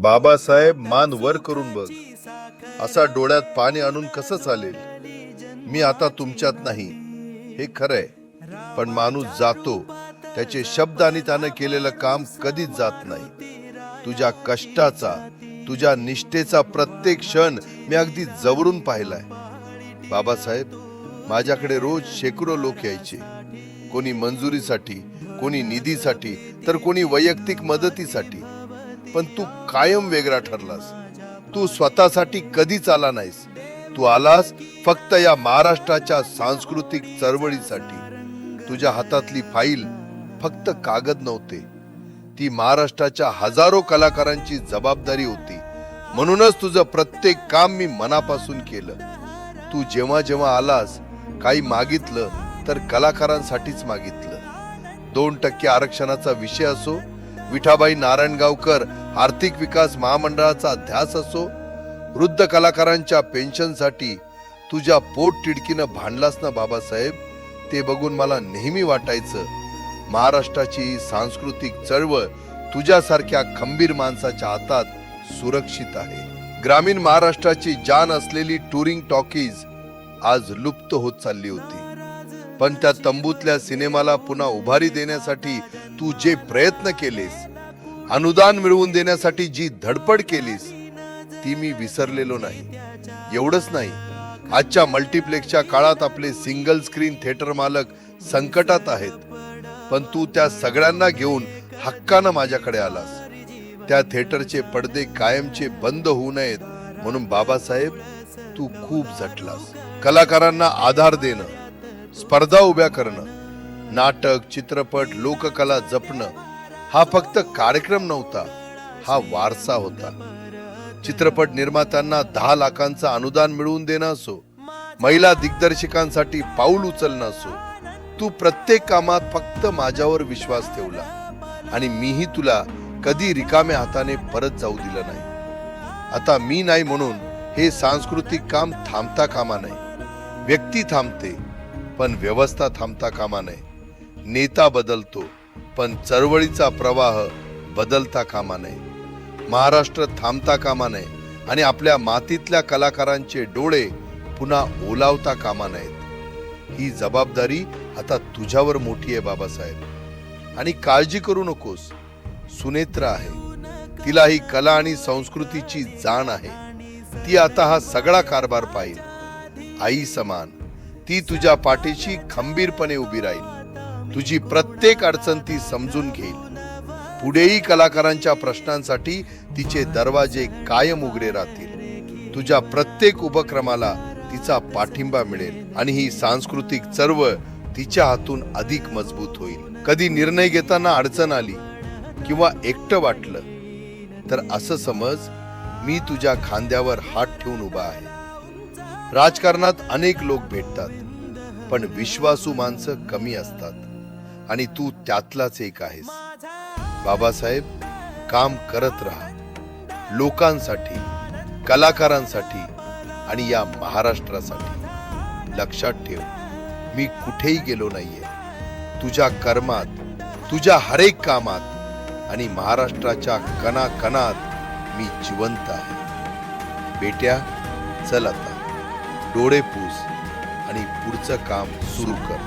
बाबासाहेब, मान वर करून बघ. असा डोळ्यात पाणी आणून कसं चालेल? मी आता तुमच्यात नाही, हे खरंय. पण माणूस जातो, त्याचे शब्द आणि त्यानं केलेलं काम कधीच जात नाही. तुझ्या कष्टाचा, तुझ्या निष्ठेचा प्रत्येक क्षण मी अगदी जवळून पाहिलाय. बाबासाहेब, माझ्याकडे रोज शेकडो लोक यायचे. कोणी मंजुरीसाठी, कोणी निधीसाठी, तर कोणी वैयक्तिक मदतीसाठी. पण तू कायम वेगळा ठरलास. तू स्वतःसाठी कधीच आला नाहीस. तू आलास फक्त या महाराष्ट्राच्या सांस्कृतिक चळवळीसाठी. तुझ्या हातातली फाईल फक्त कागद नव्हते, ती महाराष्ट्राच्या हजारो कलाकारांची जबाबदारी होती. म्हणूनच तुझं प्रत्येक काम मी मनापासून केलं. तू जेव्हा जेव्हा आलास, काही मागितलं तर कलाकारांसाठीच मागितलं. 2% आरक्षणाचा विषय असो, विठाबाई नारायणगावकर आर्थिक विकास महामंडळाचा ध्यास असो, वृद्ध कलाकारांच्या पेन्शनसाठी तुझ्या पोट तिडकीनं भांडलास ना बाबासाहेब. ते बघून मला नेहमी वाटायचं, महाराष्ट्राची सांस्कृतिक चळवळ तुझ्यासारख्या खंबीर माणसाच्या हातात सुरक्षित आहे. ग्रामीण महाराष्ट्राची जान असलेली टुरिंग टॉकीज आज लुप्त होत चालली होती. पण त्या तंबूतल्या सिनेमाला पुन्हा उभारी देण्यासाठी तू जे प्रयत्न केलेस, अनुदान मिळवून देण्यासाठी जी धडपड केलीस, ती मी विसरलेलो नाही. एवढंच नाही, आजच्या मल्टिप्लेक्सच्या काळात आपले सिंगल स्क्रीन थिएटर मालक संकटात आहेत. पण तू त्या सगळ्यांना घेऊन हक्कानं माझ्याकडे आलास. त्या थिएटरचे पडदे कायमचे बंद होऊ नयेत म्हणून बाबासाहेब तू खूप झटलास. कलाकारांना आधार देणं, स्पर्धा उभ्या करणं, नाटक, चित्रपट, लोककला जपणं हा फक्त कार्यक्रम नव्हता, हा वारसा होता. चित्रपट निर्मात्यांना 10 लाखांचं अनुदान मिळवून देणं असो, महिला दिग्दर्शकांसाठी पाऊल उचलणं असो, तू प्रत्येक कामात फक्त माझ्यावर विश्वास ठेवला आणि मीही तुला कधी रिकाम्या हाताने परत जाऊ दिलं नाही. आता मी नाही म्हणून हे सांस्कृतिक काम थांबता कामा नये. व्यक्ती थांबते पण व्यवस्था थांबता कामा नये. नेता बदलतो पण चळवळीचा प्रवाह बदलता कामा नये. महाराष्ट्र थांबता कामा नये आणि आपल्या मातीतल्या कलाकारांचे डोळे पुन्हा ओलावता कामा नयेत. ही जबाबदारी आता तुझ्यावर मोठी आहे बाबासाहेब. आणि काळजी करू नकोस, सुनेत्रा आहे. तिला ही कला आणि संस्कृतीची जाण आहे. ती आता हा सगळा कारभार पाहिल. आई समान ती तुझ्या पाठीशी खंबीरपणे उभी राहील. तुझी प्रत्येक अडचण ती समजून घेईल. पुढेही कलाकारांच्या प्रश्नांसाठी तिचे दरवाजे कायम उघडे राहतील. तुझ्या प्रत्येक उपक्रमाला तिचा पाठिंबा मिळेल आणि ही सांस्कृतिक चळवळ तिच्या हातून अधिक मजबूत होईल. कधी निर्णय घेताना अडचण आली किंवा एकटं वाटलं तर असं समज, मी तुझ्या खांद्यावर हात ठेवून उभा आहे. राजकारणात अनेक लोक भेटतात, पण विश्वासू माणसं कमी असतात आणि तू त्यातलाच एक आहेस. बाबासाहेब, काम करत राहा. लोकांसाठी, कलाकारांसाठी आणि या महाराष्ट्रासाठी. लक्षात ठेव, मी कुठेही गेलो नाहीये. तुझ्या कर्मात, तुझ्या हरेक कामात आणि महाराष्ट्राच्या कणाकणात मी जिवंत आहे. बेट्या, चल आता डोळे पुस आणि पुढचं काम सुरू कर.